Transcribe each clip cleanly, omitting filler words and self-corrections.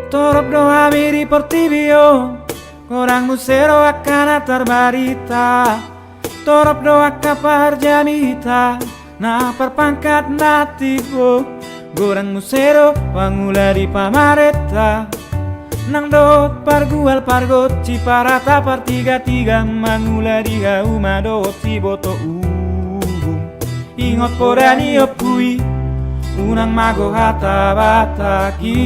Torop doa miri portibio, orang musero akan atar barita. Torop doa kapar jamita, na perpangkat natibo. Gorang musero pangula di pamareta. Nang dot pargual pargot ciparata partiga-tiga mangula di hauma dot ciboto ingot porani opui unang mago hata bataki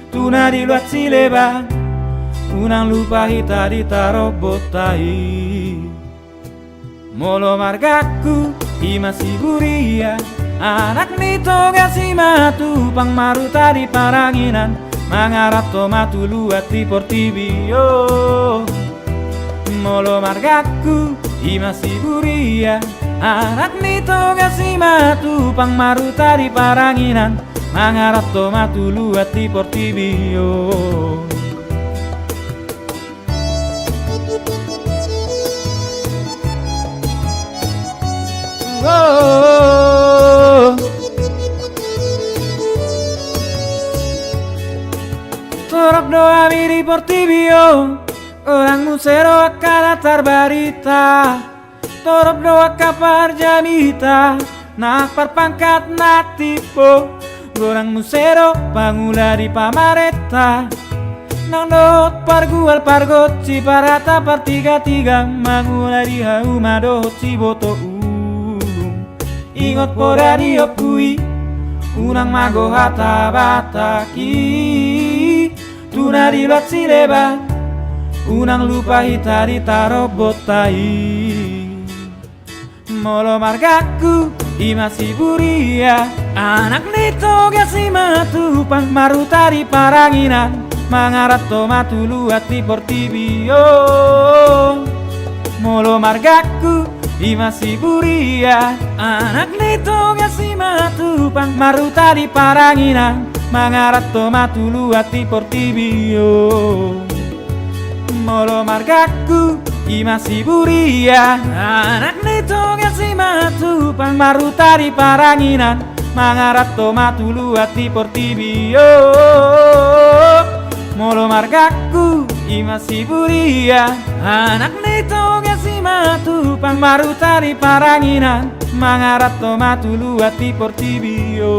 tuna di luat sileban unang lupa hita di tarobotai molo margaku imasi buria anak nito gasi matu pang maruta di paranginan mangarato matu luat di portibio molo margaku imasi buria anak nito gasi matu pang maruta di paranginan mangarato matu luat di portibio Torop doa miri portibio orang musero akan atar barita Torop doa kapar jamita nak perpangkat natipo gorang musero pangula di pamareta nang dot pargual pargot ciparata partiga-tiga mangula di hauma dot ciboto ingot porani opui unang mago hata bataki tuna di luat sileban unang lupa hita di tarobotai molo margaku imasi buria anak nito gasi matu pang maruta di paranginan mangarato matu luat di portibio molo margaku imasi buria anak nito gasi matu pang maruta di paranginan mangarato matu luat di portibio molo margaku imasi buria anak nito gasi matu pang maruta di paranginan mangarato matu luat di portibio molo margaku imasi buria anak nito gasi matu pang maruta di paranginan mangarato matu luat di portibio